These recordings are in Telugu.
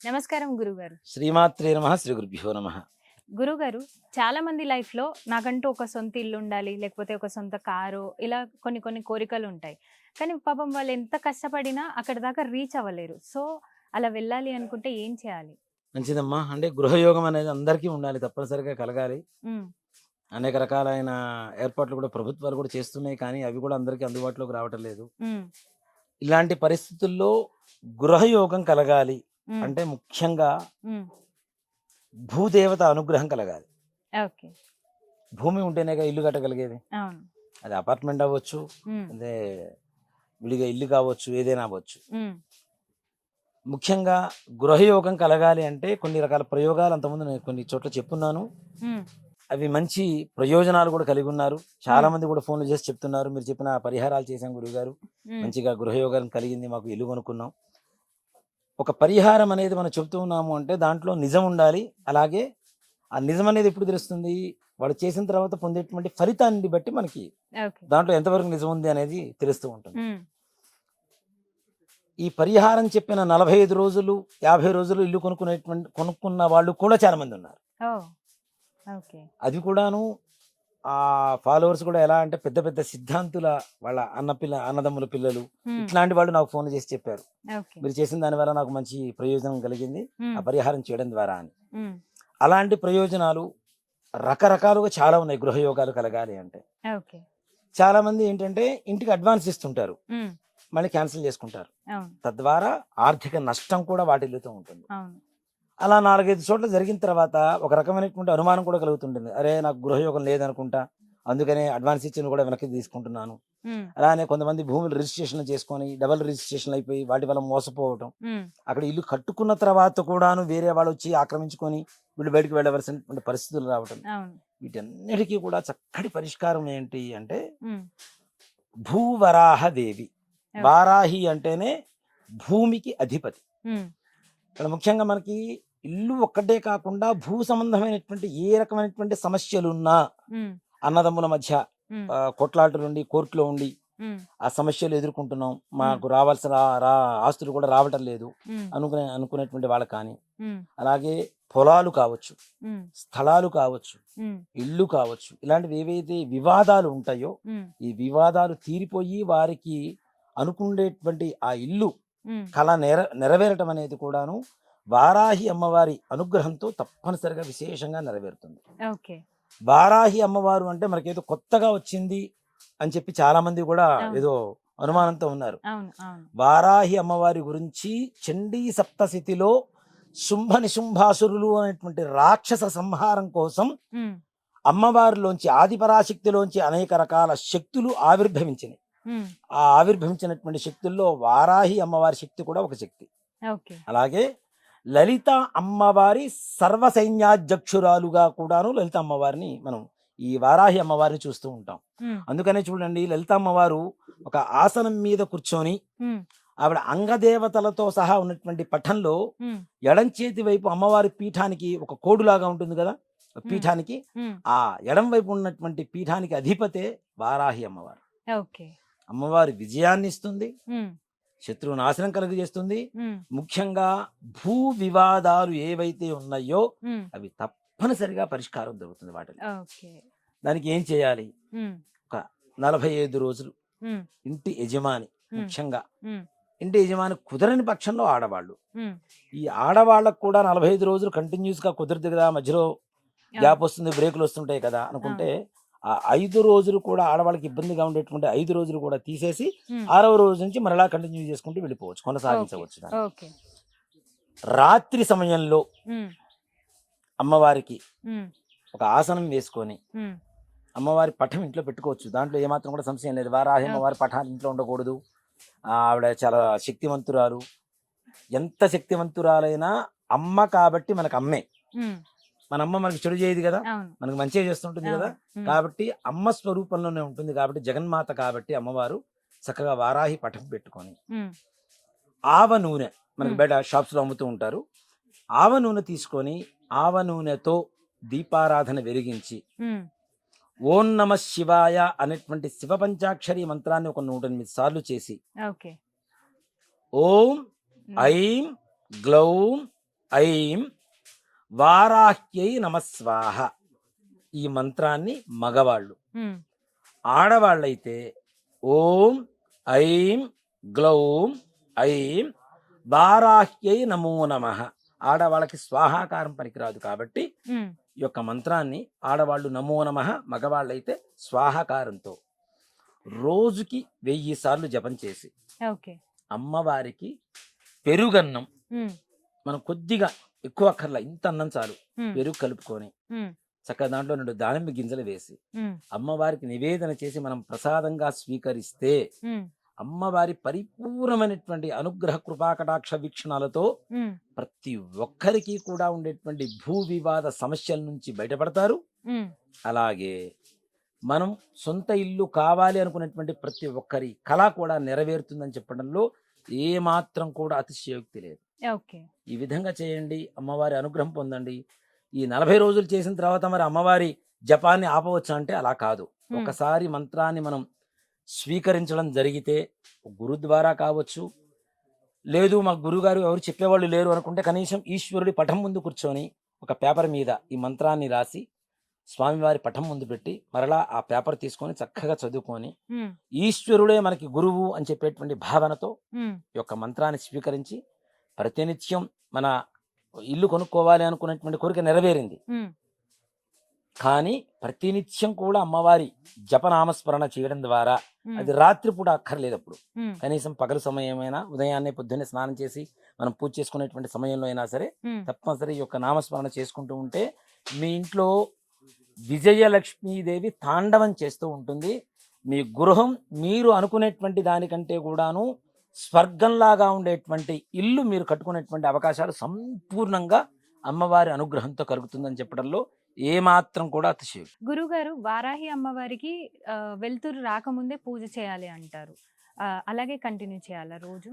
నమస్కారం గురుగారు. శ్రీమాత్రే నమః, శ్రీ గురుభ్యో నమః. గురుగారు, చాలా మంది లైఫ్‌లో నాకంటూ ఒక సొంత ఇల్లు ఉండాలి, లేకపోతే ఒక సొంత కారో ఇలా కొన్ని కొన్ని కోరికలు ఉంటాయి. కానీ పాపం వాళ్ళు ఎంత కష్టపడినా అక్కడి దాకా రీచ్ అవ్వలేరు. సో, అలా వెళ్ళాలి అనుకుంటే ఏం చేయాలి? మంచిదమ్మా. అంటే గృహయోగం అనేది అందరికీ ఉండాలి, తప్పనిసరిగా కలగాలి. హ్మ్. అనేక రకాలైన ఏర్పాట్లు కూడా ప్రభుత్వాలు కూడా చేస్తున్నాయి, కానీ అవి కూడా అందరికీ అందుబాటులోకి రావటం లేదు. హ్మ్. ఇలాంటి పరిస్థితుల్లో గృహయోగం కలగాలి హ్మ్. అంటే ముఖ్యంగా హ్మ్. భూదేవత అనుగ్రహం కలగాలి. ఓకే. భూమి ఉంటేనేగా ఇల్లు కట్టగలిగేది. అవును. అది అపార్ట్మెంట్ అవ్వచ్చు, హ్మ్. అదే విడిగా ఇల్లు కావచ్చు, ఏదైనా అవ్వచ్చు. హ్మ్. ముఖ్యంగా గృహయోగం కలగాలి అంటే కొన్ని రకాల ప్రయోగాలు అంతకుముందు నేను కొన్ని చోట్ల చెప్పున్నాను. హ్మ్. అవి మంచి ప్రయోజనాలు కూడా కలిగి ఉన్నారు. చాలా హ్మ్. మంది కూడా ఫోన్లు చేసి చెప్తున్నారు, మీరు చెప్పిన పరిహారాలు చేశాం గురువుగారు, హ్మ్. మంచిగా గృహయోగం కలిగింది, మాకు ఇల్లు కొనుక్కున్నాం. ఒక పరిహారం అనేది మనం చెప్తూ ఉన్నాము అంటే దాంట్లో నిజం ఉండాలి. అలాగే ఆ నిజం అనేది ఎప్పుడు తెలుస్తుంది, వాడు చేసిన తర్వాత పొందేటువంటి ఫలితాన్ని బట్టి మనకి ఓకే. దాంట్లో ఎంతవరకు నిజం ఉంది అనేది తెలుస్తూ ఉంటుంది. హ్మ్. ఈ పరిహారం చెప్పిన 45 రోజులు 50 రోజులు ఇల్లు కొనుక్కున్న వాళ్ళు కూడా చాలా మంది ఉన్నారు. ఓహ్! ఓకే. అది కూడాను ఆ ఫాలోవర్స్ కూడా ఎలా అంటే పెద్ద పెద్ద సిద్ధాంతుల వాళ్ళ అన్నదమ్ముల పిల్లలు హ్మ్. ఇట్లాంటి వాళ్ళు నాకు ఫోన్ చేసి చెప్పారు, ఓకే. మీరు చేసిన దాని వల్ల నాకు మంచి ప్రయోజనం కలిగింది హ్మ్. ఆ పరిహారం చేయడం ద్వారా అని. హ్మ్. అలాంటి ప్రయోజనాలు రకరకాలుగా చాలా ఉన్నాయి గృహయోగాలు కలగాలి అంటే. ఓకే. చాలా మంది ఏంటంటే ఇంటికి అడ్వాన్స్ ఇస్తుంటారు, హ్మ్. మళ్ళీ క్యాన్సిల్ చేసుకుంటారు. అవును. తద్వారా ఆర్థిక నష్టం కూడా వాటిల్లుతూ ఉంటుంది. అవును. అలా 4-5 చోట్ల జరిగిన తర్వాత ఒక రకమైనటువంటి అనుమానం కూడా కలుగుతుంటుంది, అరే నాకు గృహయోగం లేదనుకుంటా, అందుకనే అడ్వాన్స్ ఇచ్చిన కూడా వెనక్కి తీసుకుంటున్నాను. హ్మ్. అలానే కొంతమంది భూములు రిజిస్ట్రేషన్ చేసుకొని డబుల్ రిజిస్ట్రేషన్ అయిపోయి వాటి వల్ల మోసపోవటం, హ్మ్. అక్కడ ఇల్లు కట్టుకున్న తర్వాత కూడాను వేరే వాళ్ళు వచ్చి ఆక్రమించుకొని వీళ్ళు బయటకు వెళ్ళవలసినటువంటి పరిస్థితులు రావటం. అవును. వీటన్నిటికీ కూడా చక్కటి పరిష్కారం ఏంటి అంటే హ్మ్. భూవరాహదేవి. ఓకే. వారాహి అంటేనే భూమికి అధిపతి. హ్మ్. ఇక్కడ ముఖ్యంగా మనకి ఇల్లు ఒక్కటే కాకుండా భూ సంబంధమైనటువంటి ఏ రకమైనటువంటి సమస్యలున్నా, హ్మ్. అన్నదమ్ముల మధ్య హ్మ్. కొట్లాటలు ఉండి కోర్టులో ఉండి హ్మ్. ఆ సమస్యలు ఎదుర్కొంటున్నాం, హ్మ్. మాకు రావాల్సిన ఆస్తులు కూడా రావటం లేదు హ్మ్. అనుకునేటువంటి వాళ్ళకి కానీ, హ్మ్. అలాగే పొలాలు కావచ్చు, హ్మ్. స్థలాలు కావచ్చు, హ్మ్. ఇల్లు కావచ్చు, ఇలాంటివి ఏవైతే వివాదాలు ఉంటాయో హ్మ్. ఈ వివాదాలు తీరిపోయి వారికి అనుకునేటువంటి ఆ ఇల్లు హ్మ్. కళ నెరవేరటం అనేది కూడాను వారాహి అమ్మవారి అనుగ్రహంతో తప్పనిసరిగా విశేషంగా నెరవేరుతుంది. ఓకే. వారాహి అమ్మవారు అంటే మనకేదో కొత్తగా వచ్చింది అని చెప్పి చాలా మంది కూడా అవును. ఏదో అవును. అనుమానంతో ఉన్నారు. అవును. అవును. వారాహి అమ్మవారి గురించి చండీ సప్తశతిలో శుంభ నిశుంభాసురులు అనేటువంటి రాక్షస సంహారం కోసం హ్మ్. అమ్మవారిలోంచి ఆదిపరాశక్తిలోంచి అనేక రకాల శక్తులు ఆవిర్భవించినాయి. హ్మ్. ఆ ఆవిర్భవించినటువంటి శక్తుల్లో వారాహి అమ్మవారి శక్తి కూడా ఒక శక్తి. ఓకే. అలాగే లలిత అమ్మవారి సర్వసైన్యాధ్యక్షురాలుగా కూడాను లలిత అమ్మవారిని మనం ఈ వారాహి అమ్మవారిని చూస్తూ ఉంటాం. హ్మ్. అందుకనే చూడండి, లలిత అమ్మవారు ఒక ఆసనం మీద కూర్చొని హ్మ్. ఆవిడ అంగదేవతలతో సహా ఉన్నటువంటి పఠంలో హ్మ్. ఎడం చేతి వైపు అమ్మవారి పీఠానికి ఒక కోడులాగా ఉంటుంది కదా, హ్మ్. పీఠానికి హ్మ్. ఆ ఎడం వైపు ఉన్నటువంటి పీఠానికి అధిపతే వారాహి అమ్మవారు. ఓకే. అమ్మవారి విజయాన్ని ఇస్తుంది, హ్మ్. శత్రువు నాశనం కలుగజేస్తుంది. హ్మ్. ముఖ్యంగా భూ వివాదాలు ఏవైతే ఉన్నాయో హ్మ్. అవి తప్పనిసరిగా పరిష్కారం దొరుకుతుంది వాటిని. ఓకే. దానికి ఏం చేయాలి, హ్మ్. ఒక 45 రోజులు హ్మ్. ఇంటి యజమాని, హ్మ్. ముఖ్యంగా హ్మ్. ఇంటి యజమాని కుదరని పక్షంలో ఆడవాళ్ళు, హ్మ్. ఈ ఆడవాళ్ళకు కూడా 45 రోజులు కంటిన్యూస్గా కుదరదు కదా, మధ్యలో అవును. గ్యాప్ వస్తుంది, బ్రేకులు వస్తుంటాయి కదా అనుకుంటే అవును. ఆ 5 రోజులు కూడా ఆడవాళ్ళకి ఇబ్బందిగా ఉండేటువంటి 5 రోజులు కూడా తీసేసి హ్మ్. 6వ రోజు నుంచి మరలా కంటిన్యూ చేసుకుంటూ వెళ్ళిపోవచ్చు, ఓకే. కొనసాగించవచ్చు దాన్ని. ఓకే. రాత్రి సమయంలో హ్మ్. అమ్మవారికి హ్మ్. ఒక ఆసనం వేసుకొని హ్మ్. అమ్మవారి పటం ఇంట్లో పెట్టుకోవచ్చు, దాంట్లో ఏమాత్రం కూడా సంశయం లేదు. వారాహి అమ్మవారి ఓకే. పటాన్ని ఇంట్లో ఉండకూడదు. ఆవిడ చాలా శక్తివంతురాలు. ఎంత శక్తివంతురాలైనా అమ్మ కాబట్టి మనకు అమ్మే. హ్మ్. మన అమ్మ మనకి చెడు చేయదు కదా, అవును. మనకు మంచిగా చేస్తుంటుంది కదా. అవును. హ్మ్. కాబట్టి అమ్మ స్వరూపంలోనే ఉంటుంది కాబట్టి జగన్మాత కాబట్టి అమ్మవారు చక్కగా వారాహి పటం పెట్టుకొని హ్మ్. ఆవ నూనె, మనకి హ్మ్. బయట షాప్స్లో అమ్ముతూ ఉంటారు, ఆవ నూనె తీసుకొని ఆవ నూనెతో దీపారాధన వెలిగించి హ్మ్. ఓం నమ శివాయ అనేటువంటి శివ పంచాక్షరి మంత్రాన్ని ఒక 108 సార్లు చేసి ఓకే. ఓం హ్మ్. ఐం గ్లౌం ఐం వారాహ్యై నమస్వాహ. ఈ మంత్రాన్ని మగవాళ్ళు, ఉమ్, ఆడవాళ్ళైతే ఓం ఐం గ్లౌం ఐం వారాహ్యై నమో నమః. ఆడవాళ్ళకి స్వాహాకారం పనికిరాదు కాబట్టి ఉమ్, ఈ యొక్క మంత్రాన్ని ఆడవాళ్ళు నమో నమః, మగవాళ్ళైతే స్వాహాకారంతో రోజుకి 1000 సార్లు జపం చేసి ఓకే. అమ్మవారికి పెరుగన్నం, ఉమ్, మనం కొద్దిగా ఎక్కువ అక్కర్లా, ఇంత అన్నం చాలు, ఉమ్, పెరుగు కలుపుకొని ఉమ్, చక్కగా దాంట్లో 2 దానిమ్మ గింజలు వేసి ఉమ్, అమ్మవారికి నివేదన చేసి మనం ప్రసాదంగా స్వీకరిస్తే ఉమ్, అమ్మవారి పరిపూర్ణమైనటువంటి అనుగ్రహ కృపాకటాక్ష వీక్షణాలతో ఉమ్, ప్రతి ఒక్కరికి కూడా ఉండేటువంటి భూ వివాద సమస్యల నుంచి బయటపడతారు. ఉమ్, అలాగే మనం సొంత ఇల్లు కావాలి అనుకునేటువంటి ప్రతి ఒక్కరి కళ కూడా నెరవేరుతుందని చెప్పడంలో ఏమాత్రం కూడా అతిశయోక్తి లేదు. ఓకే. ఈ విధంగా చేయండి, అమ్మవారి అనుగ్రహం పొందండి. ఈ 40 రోజులు చేసిన తర్వాత మరి అమ్మవారి జపాన్ని ఆపవచ్చా అంటే అలా కాదు. ఉమ్, ఒకసారి మంత్రాన్ని మనం స్వీకరించడం జరిగితే గురు ద్వారా కావచ్చు, లేదు మా గురుగారు ఎవరు చెప్పేవాళ్ళు లేరు అనుకుంటే కనీసం ఈశ్వరుడి పటం ముందు కూర్చొని ఒక పేపర్ మీద ఈ మంత్రాన్ని రాసి స్వామివారి పటం ముందు పెట్టి మరలా ఆ పేపర్ తీసుకొని చక్కగా చదువుకొని ఉమ్, ఈశ్వరుడే మనకి గురువు అని చెప్పేటువంటి భావనతో ఉమ్, ఈ యొక్క మంత్రాన్ని స్వీకరించి ప్రతినిత్యం మన ఇల్లు కొనుక్కోవాలి అనుకున్నటువంటి కోరిక నెరవేరింది. ఉమ్, కానీ ప్రతినిత్యం కూడా అమ్మవారి జపనామస్మరణ చేయడం ద్వారా ఉమ్, అది రాత్రిపూట అక్కర్లేదు. అప్పుడు ఉమ్, కనీసం పగలు సమయమైనా ఉదయాన్నే పొద్దున్నే స్నానం చేసి మనం పూజ చేసుకునేటువంటి సమయంలో అయినా సరే ఉమ్, తప్పనిసరి ఈ యొక్క నామస్మరణ చేసుకుంటూ ఉంటే మీ ఇంట్లో విజయలక్ష్మీదేవి తాండవం చేస్తూ ఉంటుంది. మీ గృహం మీరు అనుకునేటువంటి దానికంటే కూడాను స్వర్గంలాగా ఉండేటువంటి ఇల్లు మీరు కట్టుకునేటువంటి అవకాశాలు సంపూర్ణంగా అమ్మవారి అనుగ్రహంతో కలుగుతుందని చెప్పడంలో ఏమాత్రం కూడా అతిశయం. గురుగారు, వారాహి అమ్మవారికి వెలుతురు రాకముందే పూజ చేయాలి అంటారు. అలాగే కంటిన్యూ చేయాలా రోజు?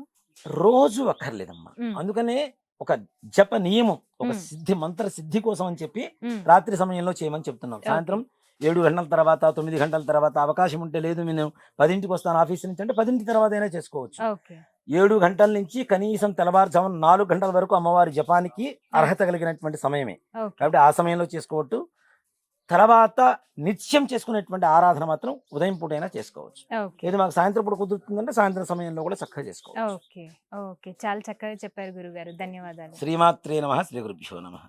రోజు అక్కర్లేదమ్మా. ఉమ్, అందుకనే ఒక జప నియమం, ఒక ఉమ్, సిద్ధి మంత్ర సిద్ధి కోసం అని చెప్పి ఉమ్, రాత్రి సమయంలో చేయమని చెప్తున్నాం. సాయంత్రం 7 గంటల తర్వాత 9 గంటల తర్వాత అవకాశం ఉంటే, లేదు నేను 10ంటికి వస్తాను ఆఫీస్ నుంచి అంటే 10ంటి తర్వాత అయినా చేసుకోవచ్చు. ఓకే. 7 గంటల నుంచి కనీసం తెల్లవారుజామున 4 గంటల వరకు అమ్మవారి జపానికి అర్హత కలిగినటువంటి సమయమే ఓకే. కాబట్టి ఆ సమయంలో చేసుకోవచ్చు. తర్వాత నిత్యం చేసుకునేటువంటి ఆరాధన మాత్రం ఉదయం పూటైనా చేసుకోవచ్చు. ఓకే. లేదు మాకు సాయంత్రం పూట కుదురుతుందంటే సాయంత్రం సమయంలో కూడా చక్కగా చేసుకోవచ్చు. ఓకే. ఓకే. చాలా చక్కగా చెప్పారు గురుగారు. ధన్యవాదాలు. శ్రీమాత్రే నమః. శ్రీ గురుభ్యో నమః.